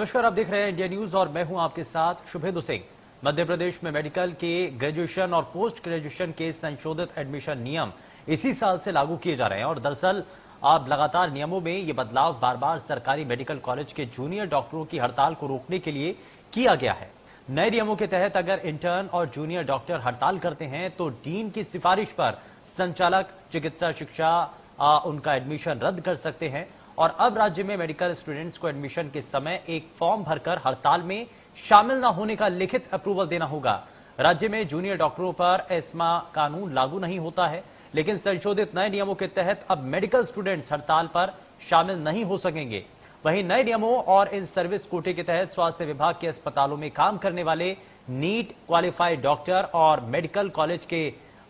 नमस्कार, आप देख रहे हैं इंडिया न्यूज और मैं हूं आपके साथ शुभेंदु सिंह। मध्य प्रदेश में मेडिकल के ग्रेजुएशन और पोस्ट ग्रेजुएशन के संशोधित एडमिशन नियम इसी साल से लागू किए जा रहे हैं और दरअसल अब लगातार नियमों में ये बदलाव बार बार सरकारी मेडिकल कॉलेज के जूनियर डॉक्टरों की हड़ताल को रोकने के लिए किया गया है। नए नियमों के तहत अगर इंटर्न और जूनियर डॉक्टर हड़ताल करते हैं तो डीन की सिफारिश पर संचालक चिकित्सा शिक्षा उनका एडमिशन रद्द कर सकते हैं। और अब राज्य में मेडिकल स्टूडेंट्स को एडमिशन के समय एक फॉर्म भरकर हड़ताल में शामिल न होने का लिखित अप्रूवल देना होगा। राज्य में जूनियर डॉक्टरों पर एस्मा कानून लागू नहीं होता है, लेकिन संशोधित नए नियमों के तहत अब मेडिकल स्टूडेंट्स हड़ताल पर शामिल नहीं हो सकेंगे। वहीं नए नियमों और इन सर्विस कोटे के तहत स्वास्थ्य विभाग के अस्पतालों में काम करने वाले नीट क्वालिफाइड डॉक्टर और मेडिकल कॉलेज के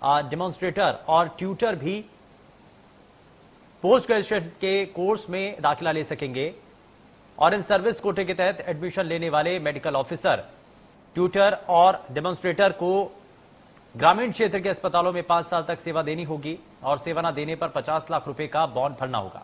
डेमोन्स्ट्रेटर और ट्यूटर भी पोस्ट ग्रेजुएशन के कोर्स में दाखिला ले सकेंगे। और इन सर्विस कोटे के तहत एडमिशन लेने वाले मेडिकल ऑफिसर, ट्यूटर और डेमोन्स्ट्रेटर को ग्रामीण क्षेत्र के अस्पतालों में 5 साल तक सेवा देनी होगी और सेवा न देने पर 50 लाख रुपए का बॉन्ड भरना होगा।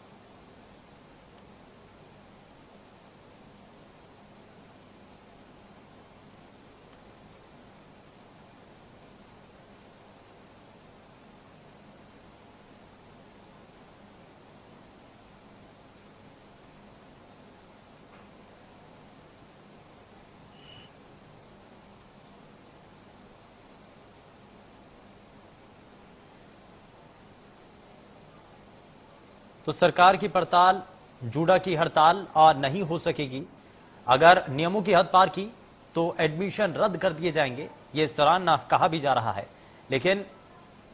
तो सरकार की पड़ताल, जूडा की हड़ताल नहीं हो सकेगी। अगर नियमों की हद पार की तो एडमिशन रद्द कर दिए जाएंगे, ये इस दौरान कहा भी जा रहा है। लेकिन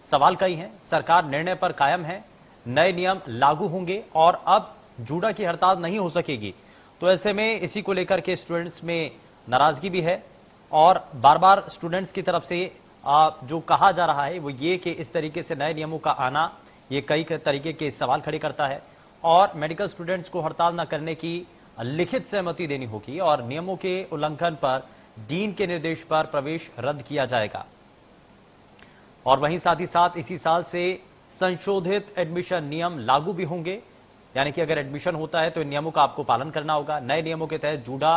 सवाल कई हैं, सरकार निर्णय पर कायम है, नए नियम लागू होंगे और अब जूडा की हड़ताल नहीं हो सकेगी। तो ऐसे में इसी को लेकर के स्टूडेंट्स में नाराजगी भी है और बार बार स्टूडेंट्स की तरफ से जो कहा जा रहा है वो ये कि इस तरीके से नए नियमों का आना ये कई तरीके के सवाल खड़े करता है और मेडिकल स्टूडेंट्स को हड़ताल न करने की लिखित सहमति देनी होगी और नियमों के उल्लंघन पर डीन के निर्देश पर प्रवेश रद्द किया जाएगा। और वहीं साथ ही साथ इसी साल से संशोधित एडमिशन नियम लागू भी होंगे, यानी कि अगर एडमिशन होता है तो इन नियमों का आपको पालन करना होगा। नए नियमों के तहत जूडा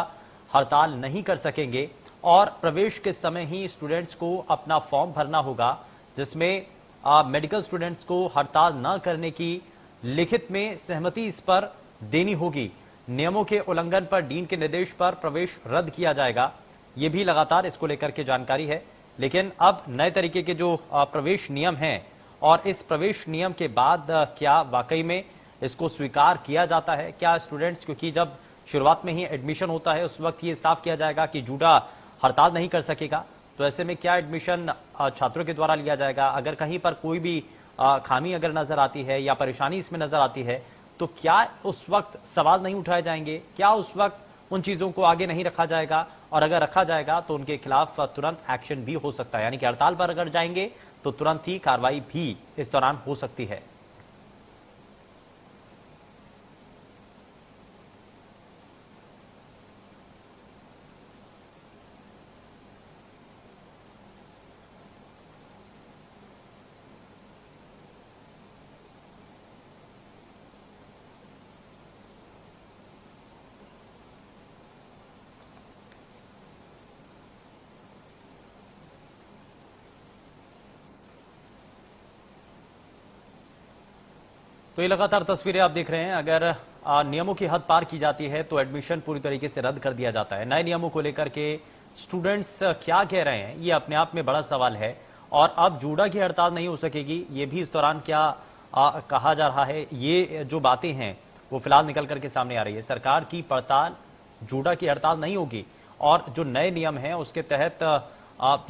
हड़ताल नहीं कर सकेंगे और प्रवेश के समय ही स्टूडेंट्स को अपना फॉर्म भरना होगा, जिसमें मेडिकल स्टूडेंट्स को हड़ताल न करने की लिखित में सहमति इस पर देनी होगी। नियमों के उल्लंघन पर डीन के निर्देश पर प्रवेश रद्द किया जाएगा, ये भी लगातार इसको लेकर के जानकारी है। लेकिन अब नए तरीके के जो प्रवेश नियम हैं और इस प्रवेश नियम के बाद क्या वाकई में इसको स्वीकार किया जाता है? क्या स्टूडेंट्स, क्योंकि जब शुरुआत में ही एडमिशन होता है उस वक्त ये साफ किया जाएगा कि जूडा हड़ताल नहीं कर सकेगा, तो ऐसे में क्या एडमिशन छात्रों के द्वारा लिया जाएगा? अगर कहीं पर कोई भी खामी अगर नजर आती है या परेशानी इसमें नजर आती है तो क्या उस वक्त सवाल नहीं उठाए जाएंगे? क्या उस वक्त उन चीजों को आगे नहीं रखा जाएगा? और अगर रखा जाएगा तो उनके खिलाफ तुरंत एक्शन भी हो सकता है, यानी कि हड़ताल पर अगर जाएंगे तो तुरंत ही कार्रवाई भी इस दौरान हो सकती है। तो ये लगातार तस्वीरें आप देख रहे हैं। अगर नियमों की हद पार की जाती है तो एडमिशन पूरी तरीके से रद्द कर दिया जाता है। नए नियमों को लेकर के स्टूडेंट्स क्या कह रहे हैं, ये अपने आप में बड़ा सवाल है। और अब जूडा की हड़ताल नहीं हो सकेगी, ये भी इस दौरान क्या कहा जा रहा है, ये जो बातें हैं वो फिलहाल निकल करके सामने आ रही है। सरकार की पड़ताल, जूडा की हड़ताल नहीं होगी और जो नए नियम हैं उसके तहत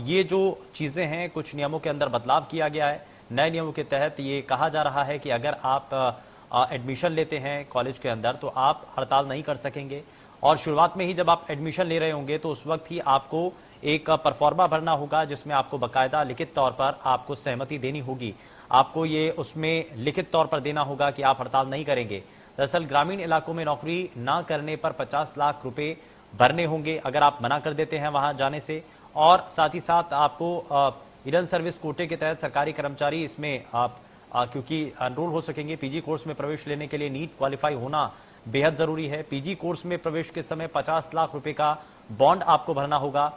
ये जो चीजें हैं, कुछ नियमों के अंदर बदलाव किया गया है। नए नियमों के तहत ये कहा जा रहा है कि अगर आप एडमिशन लेते हैं कॉलेज के अंदर तो आप हड़ताल नहीं कर सकेंगे और शुरुआत में ही जब आप एडमिशन ले रहे होंगे तो उस वक्त ही आपको एक परफॉर्मा भरना होगा, जिसमें आपको बकायदा लिखित तौर पर आपको सहमति देनी होगी। आपको ये उसमें लिखित तौर पर देना होगा कि आप हड़ताल नहीं करेंगे। दरअसल ग्रामीण इलाकों में नौकरी न करने पर 50 लाख रुपए भरने होंगे अगर आप मना कर देते हैं वहां जाने से। और साथ ही साथ आपको इंडियन सर्विस कोटे के तहत सरकारी कर्मचारी इसमें आप क्योंकि एनरोल हो सकेंगे, पीजी कोर्स में प्रवेश लेने के लिए नीट क्वालिफाई होना बेहद जरूरी है। पीजी कोर्स में प्रवेश के समय 50 लाख रुपए का बॉन्ड आपको भरना होगा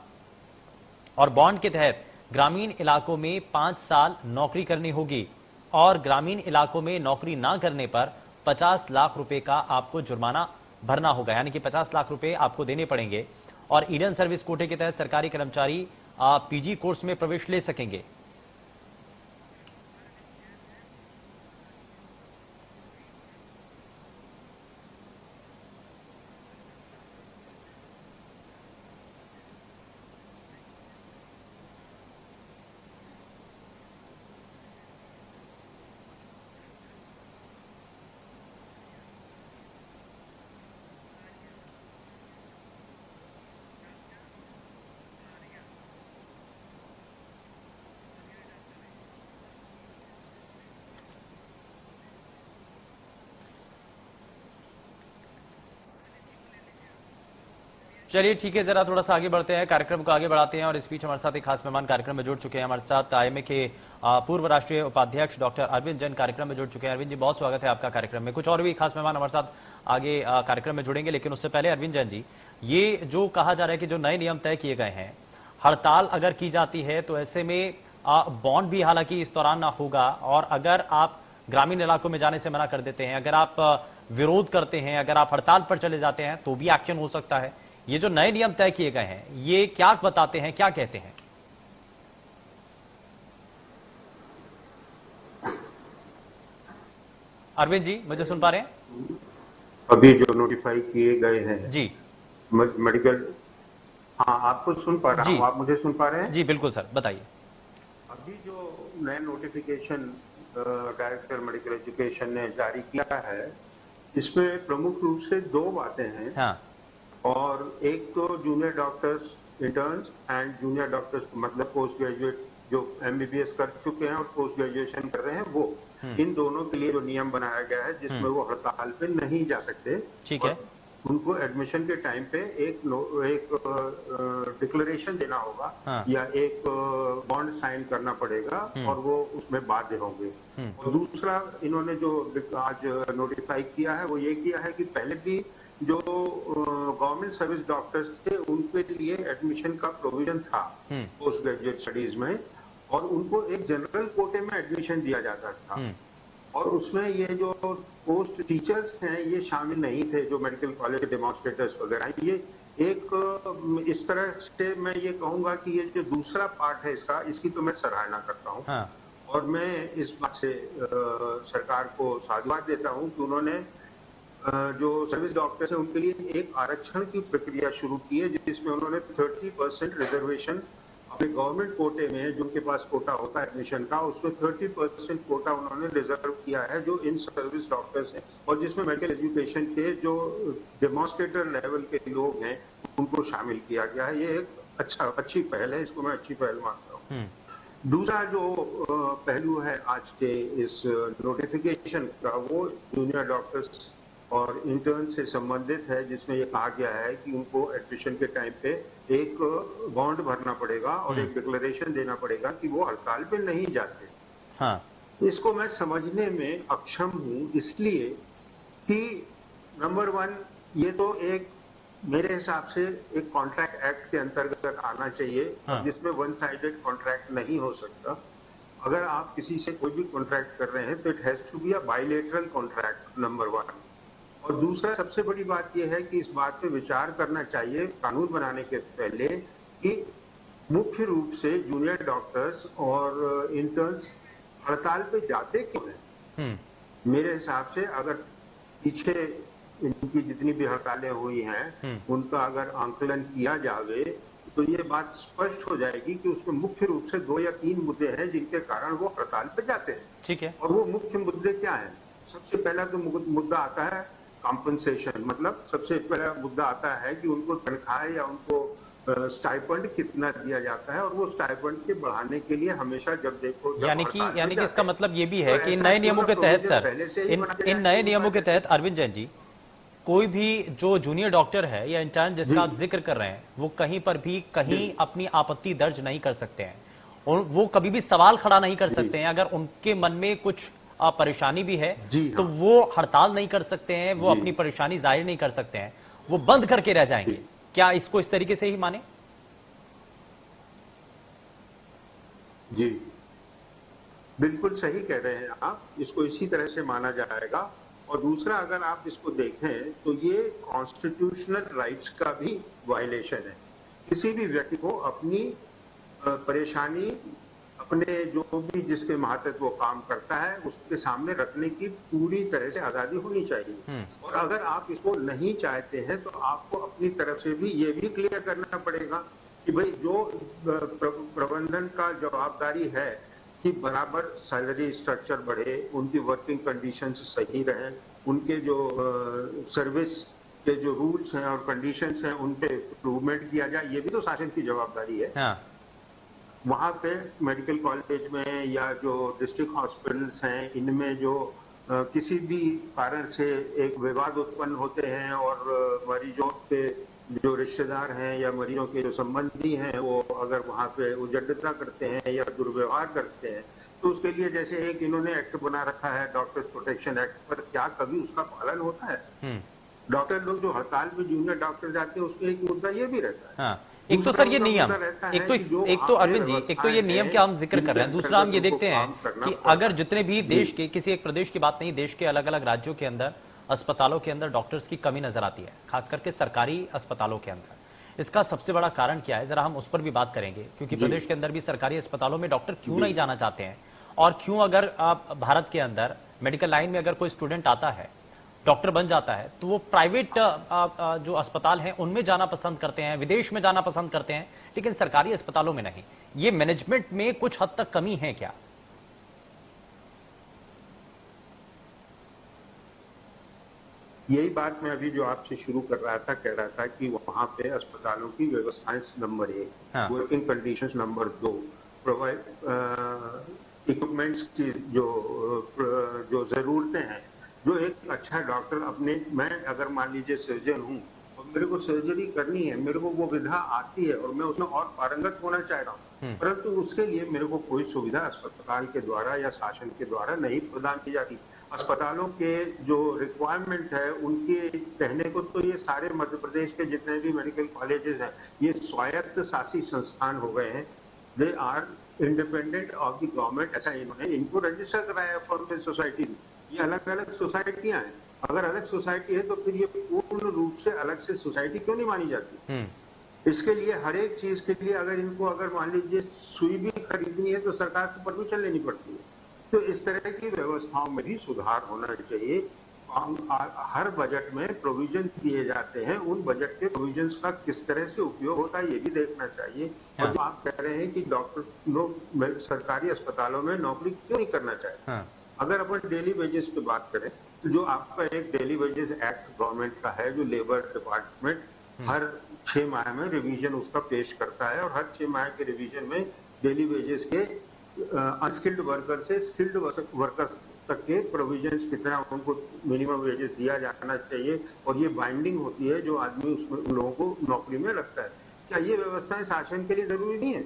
और बॉन्ड के तहत ग्रामीण इलाकों में 5 साल नौकरी करनी होगी और ग्रामीण इलाकों में नौकरी ना करने पर 50 लाख रुपए का आपको जुर्माना भरना होगा, यानी कि 50 लाख रुपए आपको देने पड़ेंगे। और इंडियन सर्विस कोटे के तहत सरकारी कर्मचारी पीजी कोर्स में प्रवेश ले सकेंगे। चलिए ठीक है, जरा थोड़ा सा आगे बढ़ते हैं, कार्यक्रम को आगे बढ़ाते हैं। और इस बीच हमारे साथ एक खास मेहमान कार्यक्रम में जुड़ चुके हैं। हमारे साथ आईएमए के पूर्व राष्ट्रीय उपाध्यक्ष डॉक्टर अरविंद जैन कार्यक्रम में जुड़ चुके हैं। अरविंद जी, बहुत स्वागत है आपका कार्यक्रम में। कुछ और भी खास मेहमान हमारे साथ आगे कार्यक्रम में जुड़ेंगे, लेकिन उससे पहले अरविंद जैन जी, ये जो कहा जा रहा है कि जो नए नियम तय किए गए हैं, हड़ताल अगर की जाती है तो ऐसे में बॉन्ड भी हालांकि इस दौरान ना होगा, और अगर आप ग्रामीण इलाकों में जाने से मना कर देते हैं, अगर आप विरोध करते हैं, अगर आप हड़ताल पर चले जाते हैं तो भी एक्शन हो सकता है। ये जो नए नियम तय किए गए हैं, ये क्या बताते हैं, क्या कहते हैं? अरविंद जी, मुझे सुन पा रहे हैं? अभी जो नोटिफाई किए गए हैं जी मेडिकल, हाँ आपको सुन पा रहा हूँ, आप मुझे सुन पा रहे हैं? जी बिल्कुल सर, बताइए। अभी जो नया नोटिफिकेशन डायरेक्टर मेडिकल एजुकेशन ने जारी किया है, इसमें प्रमुख रूप से 2 बातें हैं। हाँ। और एक तो junior doctors, interns and junior doctors, मतलब पोस्ट ग्रेजुएट जो एमबीबीएस कर चुके हैं और पोस्ट ग्रेजुएशन कर रहे हैं, वो इन दोनों के लिए जो नियम बनाया गया है, जिसमें वो हड़ताल पे नहीं जा सकते। ठीक है। उनको एडमिशन के टाइम पे एक डिक्लेरेशन देना होगा, हाँ। या एक बॉन्ड साइन करना पड़ेगा, और वो उसमें बाध्य होंगे। और दूसरा इन्होंने जो आज नोटिफाई किया है, वो ये किया है कि पहले भी जो गवर्नमेंट सर्विस डॉक्टर्स थे, उनके लिए एडमिशन का प्रोविजन था पोस्ट ग्रेजुएट स्टडीज में, और उनको एक जनरल कोटे में एडमिशन दिया जाता था। और उसमें ये जो पोस्ट टीचर्स हैं, ये शामिल नहीं थे, जो मेडिकल कॉलेज डेमोन्स्ट्रेटर्स वगैरह। ये एक इस तरह से मैं ये कहूंगा कि ये जो दूसरा पार्ट है इसका, इसकी तो मैं सराहना करता हूँ। हाँ। और मैं इस बात से सरकार को साधुवाद देता हूँ कि उन्होंने जो सर्विस डॉक्टर्स हैं उनके लिए एक आरक्षण की प्रक्रिया शुरू की है, जिसमें उन्होंने 30% रिजर्वेशन अपने गवर्नमेंट कोटे में, जो उनके पास कोटा होता है एडमिशन का, उसमें 30% कोटा उन्होंने रिजर्व किया है, जो इन सर्विस डॉक्टर्स हैं, और जिसमें मेडिकल एजुकेशन के जो डेमोन्स्ट्रेटर लेवल के लोग हैं उनको शामिल किया गया है। ये एक अच्छी पहल है, इसको मैं अच्छी पहल मानता हूँ। दूसरा जो पहलू है आज के इस नोटिफिकेशन का, वो जूनियर डॉक्टर्स और इंटर्न से संबंधित है, जिसमें ये कहा गया है कि उनको एडमिशन के टाइम पे एक बॉन्ड भरना पड़ेगा और एक डिक्लेरेशन देना पड़ेगा कि वो हड़ताल पे नहीं जाते। हाँ। इसको मैं समझने में अक्षम हूँ, इसलिए कि नंबर 1, ये तो एक मेरे हिसाब से एक कॉन्ट्रैक्ट एक्ट के अंतर्गत आना चाहिए। हाँ। जिसमें वन साइडेड कॉन्ट्रैक्ट नहीं हो सकता। अगर आप किसी से कोई भी कॉन्ट्रैक्ट कर रहे हैं तो it has to be a bilateral contract, number 1। और दूसरा सबसे बड़ी बात यह है कि इस बात पे विचार करना चाहिए कानून बनाने के पहले कि मुख्य रूप से जूनियर डॉक्टर्स और इंटर्न्स हड़ताल पे जाते क्यों हैं। मेरे हिसाब से अगर पीछे इनकी जितनी भी हड़तालें हुई हैं, उनका अगर आंकलन किया जावे तो ये बात स्पष्ट हो जाएगी कि उसमें मुख्य रूप से 2 या 3 मुद्दे हैं जिनके कारण वो हड़ताल पे जाते हैं। ठीक है। और वो मुख्य मुद्दे क्या हैं? सबसे पहला तो मुद्दा आता है कॉम्पनसेशन, मतलब सबसे पहला मुद्दा आता है कि उनको तनख्वाह या उनको स्टाइपेंड कितना दिया जाता है, और वो स्टाइपेंड के बढ़ाने के लिए हमेशा जब देखो, यानी कि इसका मतलब ये भी है कि इन नए नियमों के तहत सर, इन नए नियमों के तहत अरविंद जैन जी, कोई भी जो जूनियर डॉक्टर है या इंटर्न जिसका आप जिक्र कर रहे हैं, वो कहीं पर भी कहीं अपनी आपत्ति दर्ज नहीं कर सकते हैं, और वो कभी भी सवाल खड़ा नहीं कर सकते हैं। अगर उनके मन में कुछ परेशानी भी है, जी तो हाँ। वो हड़ताल नहीं कर सकते हैं, वो जी। अपनी परेशानी जाहिर नहीं कर सकते हैं, वो बंद करके रह जाएंगे। जी। क्या इसको इस तरीके से ही माने? जी, बिल्कुल सही कह रहे हैं आप, इसको इसी तरह से माना जाएगा। और दूसरा, अगर आप इसको देखें तो ये कॉन्स्टिट्यूशनल राइट्स का भी वायलेशन है। किसी भी व्यक्ति को अपनी परेशानी, अपने जो भी जिसके मातहत वो काम करता है, उसके सामने रखने की पूरी तरह से आजादी होनी चाहिए। और अगर आप इसको नहीं चाहते हैं तो आपको अपनी तरफ से भी ये भी क्लियर करना पड़ेगा कि भाई जो प्रबंधन का जवाबदारी है कि बराबर सैलरी स्ट्रक्चर बढ़े, उनकी वर्किंग कंडीशंस सही रहें, उनके जो सर्विस के जो रूल्स हैं और कंडीशंस हैं उन पे इम्प्रूवमेंट किया जाए, ये भी तो शासन की जवाबदारी है। हाँ। वहाँ पे मेडिकल कॉलेज में या जो डिस्ट्रिक्ट हॉस्पिटल्स हैं, इनमें जो किसी भी कारण से एक विवाद उत्पन्न होते हैं और मरीजों के जो रिश्तेदार हैं या मरीजों के जो संबंधी हैं वो अगर वहाँ पे उजड़ता करते हैं या दुर्व्यवहार करते हैं, तो उसके लिए जैसे एक इन्होंने एक्ट बना रखा है डॉक्टर्स प्रोटेक्शन एक्ट, पर क्या कभी उसका पालन होता है? डॉक्टर लोग जो हड़ताल में जूनियर डॉक्टर जाते हैं, उसमें एक मुद्दा ये भी रहता है। हाँ, एक तो सर ये नियम, एक तो अरविंद जी, एक तो ये नियम का हम जिक्र कर रहे हैं, दूसरा हम ये देखते हैं कि अगर जितने भी देश के, किसी एक प्रदेश की बात नहीं, देश के अलग अलग राज्यों के अंदर अस्पतालों के अंदर डॉक्टर्स की कमी नजर आती है, खास करके सरकारी अस्पतालों के अंदर। इसका सबसे बड़ा कारण क्या है, जरा हम उस पर भी बात करेंगे, क्योंकि प्रदेश के अंदर भी सरकारी अस्पतालों में डॉक्टर क्यों नहीं जाना चाहते हैं, और क्यों अगर भारत के अंदर मेडिकल लाइन में अगर कोई स्टूडेंट आता है, डॉक्टर बन जाता है, तो वो प्राइवेट जो अस्पताल हैं उनमें जाना पसंद करते हैं, विदेश में जाना पसंद करते हैं, लेकिन सरकारी अस्पतालों में नहीं। ये मैनेजमेंट में कुछ हद तक कमी है क्या? यही बात मैं अभी जो आपसे शुरू कर रहा था, कह रहा था कि वहां पे अस्पतालों की व्यवस्थाएं number 1, working conditions number 2, provide equipments की जो जरूरतें हैं, जो एक अच्छा डॉक्टर अपने, मैं अगर मान लीजिए सर्जन हूँ और मेरे को सर्जरी करनी है, मेरे को वो विधा आती है और मैं उसमें और पारंगत होना चाह रहा हूँ, परंतु उसके लिए मेरे को कोई सुविधा अस्पताल के द्वारा या शासन के द्वारा नहीं प्रदान की जाती। अस्पतालों के जो रिक्वायरमेंट है, उनके कहने को तो ये सारे मध्य प्रदेश के जितने भी मेडिकल कॉलेजेस हैं, ये स्वायत्त शासी संस्थान हो गए हैं। They are independent of the government, ऐसा इन्होंने इनको रजिस्टर कराया फॉर्मल सोसाइटी में। ये अलग अलग सोसाइटियां हैं। अगर अलग सोसाइटी है तो फिर ये पूर्ण रूप से अलग से सोसाइटी क्यों नहीं मानी जाती? इसके लिए हर एक चीज के लिए अगर इनको, अगर मान लीजिए सुई भी खरीदनी है तो सरकार से परमिशन लेनी पड़ती है। तो इस तरह की व्यवस्थाओं में भी सुधार होना चाहिए। हर बजट में प्रोविजन दिए जाते हैं, उन बजट के प्रोविजंस का किस तरह से उपयोग होता है ये भी देखना चाहिए। और जो आप कह रहे हैं कि डॉक्टर लोग सरकारी अस्पतालों में नौकरी क्यों नहीं करना चाहिए, अगर अपन डेली वेजेस की बात करें तो जो आपका एक डेली वेजेस एक्ट गवर्नमेंट का है, जो लेबर डिपार्टमेंट हर 6 माह में रिवीजन उसका पेश करता है, और हर 6 माह के रिवीजन में डेली वेजेस के अनस्किल्ड वर्कर से स्किल्ड वर्कर्स तक के प्रोविजंस कितना उनको मिनिमम वेजेस दिया जाना चाहिए, और ये बाइंडिंग होती है जो आदमी उसमें उन लोगों को नौकरी में रखता है। क्या ये व्यवस्थाएं शासन के लिए जरूरी नहीं है?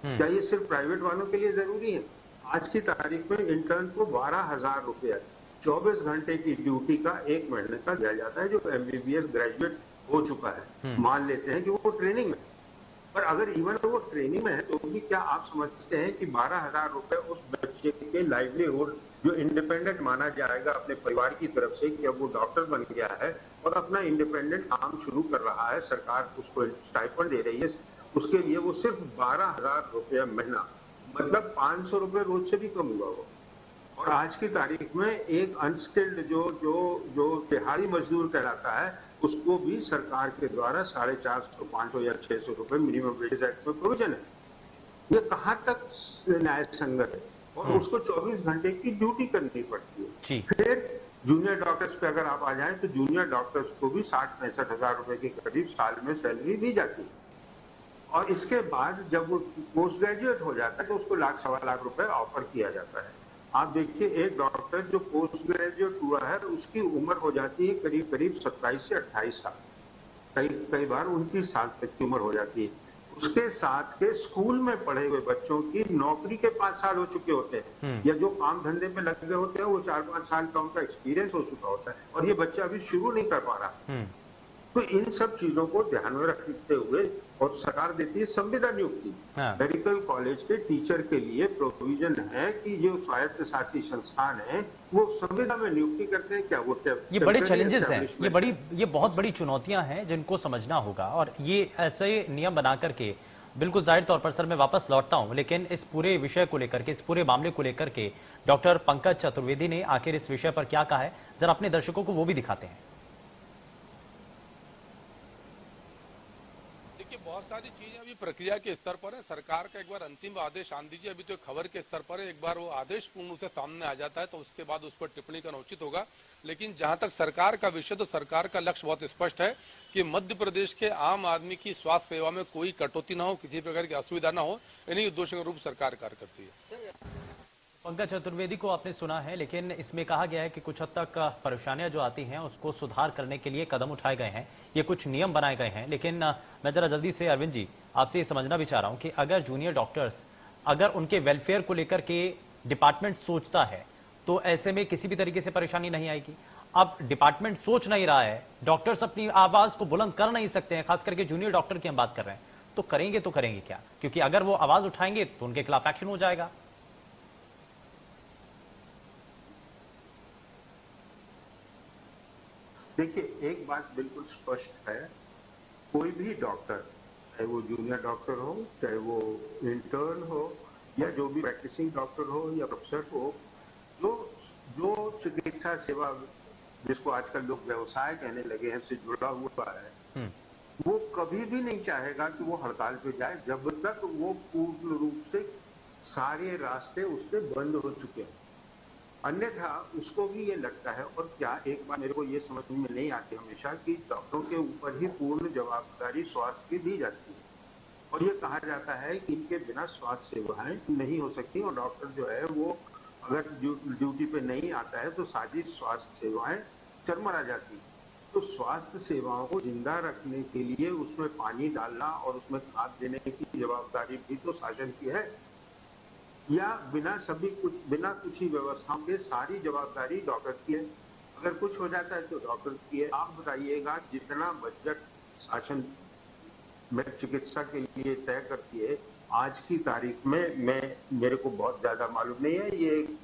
क्या ये सिर्फ प्राइवेट वालों के लिए जरूरी है? आज की तारीख में इंटर्न को 12,000 रुपया 24 घंटे की ड्यूटी का 1 महीने का दिया जाता है, जो MBBS ग्रेजुएट हो चुका है। मान लेते हैं कि वो ट्रेनिंग में, पर अगर इवन वो ट्रेनिंग में है तो भी क्या आप समझते हैं कि 12,000 रुपए उस बच्चे के लाइवलीहुड, जो इंडिपेंडेंट माना जाएगा अपने परिवार की तरफ से, कि अब वो डॉक्टर बन गया है और अपना इंडिपेंडेंट काम शुरू कर रहा है, सरकार उसको स्टाइपेंड दे रही है, उसके लिए वो सिर्फ 12,000 रुपया महीना, मतलब 500 रुपए रोज से भी कम हुआ वो। और आज की तारीख में एक अनस्किल्ड जो दिहाड़ी मजदूर कहलाता है, उसको भी सरकार के द्वारा 450, 500 या 600 रुपए मिनिमम वेजेस एक्ट में प्रोविजन है। ये कहाँ तक न्याय संगत है? और उसको 24 घंटे की ड्यूटी करनी पड़ती है। फिर जूनियर डॉक्टर्स पे अगर आप आ जाएं तो जूनियर डॉक्टर्स को भी 60-65 हजार रुपए के करीब साल में सैलरी दी जाती है, और इसके बाद जब वो पोस्ट ग्रेजुएट हो जाता है तो उसको 1,00,000-1,25 रुपए ऑफर किया जाता है। आप देखिए, एक डॉक्टर जो पोस्ट ग्रेजुएट हुआ है उसकी उम्र हो जाती है करीब 27 से 28 साल, कई बार 29 साल तक की उम्र हो जाती है। उसके साथ के स्कूल में पढ़े हुए बच्चों की नौकरी के 5 साल हो चुके होते हैं, या जो काम धंधे पे लगे होते हैं वो 4-5 साल का उनका एक्सपीरियंस हो चुका होता है, और ये बच्चा अभी शुरू नहीं कर पा रहा। तो इन सब चीजों को ध्यान में रखते हुए, और सरकार देती है संविदा नियुक्ति। मेडिकल कॉलेज के टीचर के लिए प्रोविजन है कि जो स्वायत्त शासी संस्थान है वो संविदा में नियुक्ति करते हैं। क्या वो ये बड़े चैलेंजेस हैं, ये बहुत बड़ी चुनौतियां हैं जिनको समझना होगा, और ये ऐसे नियम बना करके बिल्कुल जाहिर तौर पर सर मैं वापस लौटता हूं, लेकिन इस पूरे विषय को लेकर के, इस पूरे मामले को लेकर के डॉक्टर पंकज चतुर्वेदी ने आखिर इस विषय पर क्या कहा है, जरा अपने दर्शकों को वो भी दिखाते हैं। बहुत सारी चीजें अभी प्रक्रिया के स्तर पर है। सरकार का एक बार अंतिम आदेश आन दीजिए, अभी तो खबर के स्तर पर है। एक बार वो आदेश पूर्ण रूप से सामने आ जाता है तो उसके बाद उस पर टिप्पणी करना उचित होगा। लेकिन जहां तक सरकार का विषय, तो सरकार का लक्ष्य बहुत स्पष्ट है कि मध्य प्रदेश के आम आदमी की स्वास्थ्य सेवा में कोई कटौती ना हो, किसी प्रकार की असुविधा ना हो, इन्हीं उद्देश्यों के रूप सरकार कार्य करती है। पंकज चतुर्वेदी को आपने सुना है, लेकिन इसमें कहा गया है कि कुछ हद तक परेशानियां जो आती हैं उसको सुधार करने के लिए कदम उठाए गए हैं, ये कुछ नियम बनाए गए हैं। लेकिन मैं जरा जल्दी से अरविंद जी आपसे ये समझना भी चाह रहा हूं कि अगर जूनियर डॉक्टर्स, अगर उनके वेलफेयर को लेकर के डिपार्टमेंट सोचता है तो ऐसे में किसी भी तरीके से परेशानी नहीं आएगी। अब डिपार्टमेंट सोच नहीं रहा है, डॉक्टर्स अपनी आवाज को बुलंद कर नहीं सकते हैं, खास करके जूनियर डॉक्टर की हम बात कर रहे हैं, तो करेंगे क्या? क्योंकि अगर वो आवाज उठाएंगे तो उनके खिलाफ एक्शन हो जाएगा। देखिए, एक बात बिल्कुल स्पष्ट है, कोई भी डॉक्टर, चाहे वो जूनियर डॉक्टर हो, चाहे वो इंटर्न हो, या जो भी प्रैक्टिसिंग डॉक्टर हो या प्रोफेसर हो, जो चिकित्सा सेवा, जिसको आजकल लोग व्यवसाय कहने लगे हैं, से जुड़ा हुआ है, वो कभी भी नहीं चाहेगा कि वो हड़ताल पे जाए जब तक वो पूर्ण रूप से सारे रास्ते उसके बंद हो चुके हैं। अन्यथा उसको भी ये लगता है, और क्या एक बार मेरे को ये समझ में नहीं आती हमेशा, कि डॉक्टरों के ऊपर ही पूर्ण जवाबदारी स्वास्थ्य की दी जाती है, और ये कहा जाता है कि इनके बिना स्वास्थ्य सेवाएं नहीं हो सकती, और डॉक्टर जो है वो अगर ड्यूटी पे नहीं आता है तो सारी स्वास्थ्य सेवाएं चरमरा जाती है। तो स्वास्थ्य सेवाओं को जिंदा रखने के लिए उसमें पानी डालना और उसमें खाद देने की जवाबदारी भी तो शासन की है, या बिना कुछ ही व्यवस्थाओं के सारी जवाबदारी डॉक्टर की है। अगर कुछ हो जाता है तो डॉक्टर की है। आप बताइएगा, जितना बजट शासन में चिकित्सा के लिए तय करती है, आज की तारीख में मेरे को बहुत ज्यादा मालूम नहीं है, ये एक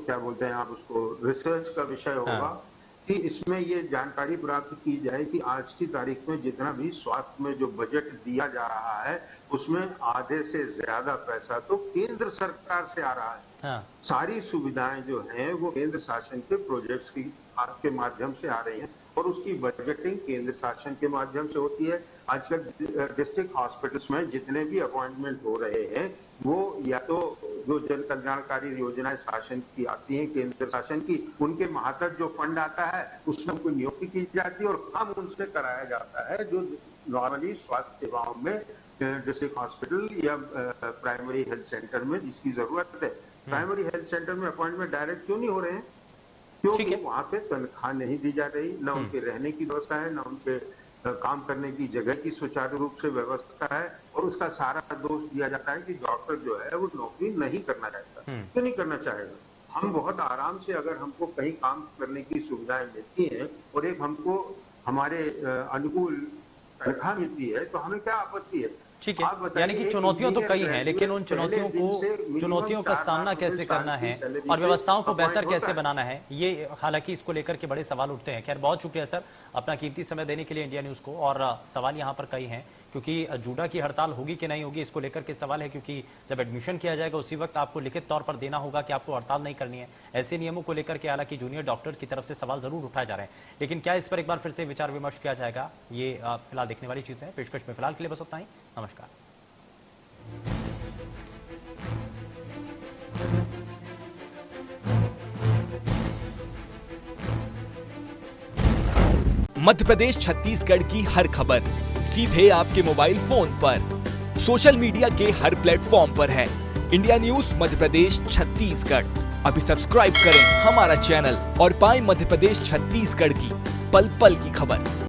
क्या बोलते हैं आप उसको, रिसर्च का विषय होगा कि इसमें ये जानकारी प्राप्त की जाए कि आज की तारीख में जितना भी स्वास्थ्य में जो बजट दिया जा रहा है उसमें आधे से ज्यादा पैसा तो केंद्र सरकार से आ रहा है। सारी सुविधाएं जो हैं वो केंद्र शासन के प्रोजेक्ट्स के माध्यम से आ रही हैं, और उसकी बजटिंग केंद्र शासन के माध्यम से होती है। आजकल डिस्ट्रिक्ट हॉस्पिटल्स में जितने भी अपॉइंटमेंट हो रहे हैं वो या तो जो जन कल्याणकारी योजनाएं शासन की आती हैं, केंद्र शासन की, उनके महातक जो फंड आता है उसमें उनको नियुक्ति की जाती है और काम उनसे कराया जाता है, जो नॉर्मली स्वास्थ्य सेवाओं में डिस्ट्रिक्ट हॉस्पिटल या प्राइमरी हेल्थ सेंटर में जिसकी जरूरत है। प्राइमरी हेल्थ सेंटर में अपॉइंटमेंट डायरेक्ट क्यों नहीं हो रहे हैं? क्योंकि वहां पे तनख्वाह नहीं दी जा रही, न उनके रहने की व्यवस्था है, न उनके काम करने की जगह की सुचारू रूप से व्यवस्था है, और उसका सारा दोष दिया जाता है कि डॉक्टर जो है वो नौकरी नहीं करना चाहता। क्यों नहीं करना चाहेगा? हम बहुत आराम से, अगर हमको कहीं काम करने की सुविधाएं मिलती हैं और एक हमको हमारे अनुकूल तनख्वाह मिलती है तो हमें क्या आपत्ति है? ठीक है, यानी कि चुनौतियां तो कई हैं, लेकिन उन चुनौतियों का सामना कैसे करना है और व्यवस्थाओं को बेहतर कैसे बनाना है, ये हालांकि इसको लेकर के बड़े सवाल उठते हैं। खैर, बहुत शुक्रिया सर अपना कीमती समय देने के लिए इंडिया न्यूज को। और सवाल यहाँ पर कई हैं, क्योंकि जूडा की हड़ताल होगी कि नहीं होगी इसको लेकर के सवाल है, क्योंकि जब एडमिशन किया जाएगा उसी वक्त आपको लिखित तौर पर देना होगा कि आपको हड़ताल नहीं करनी है। ऐसे नियमों को लेकर के हालांकि जूनियर डॉक्टर की तरफ से सवाल जरूर उठाए जा रहे हैं, लेकिन क्या इस पर एक बार फिर से विचार विमर्श किया जाएगा, ये फिलहाल देखने वाली चीज है। पेशकश में फिलहाल के लिए बस उतना ही। नमस्कार। मध्य प्रदेश छत्तीसगढ़ की हर खबर सीधे आपके मोबाइल फोन पर, सोशल मीडिया के हर प्लेटफॉर्म पर है। इंडिया न्यूज मध्य प्रदेश छत्तीसगढ़, अभी सब्सक्राइब करें हमारा चैनल और पाएं मध्य प्रदेश छत्तीसगढ़ की पल पल की खबर।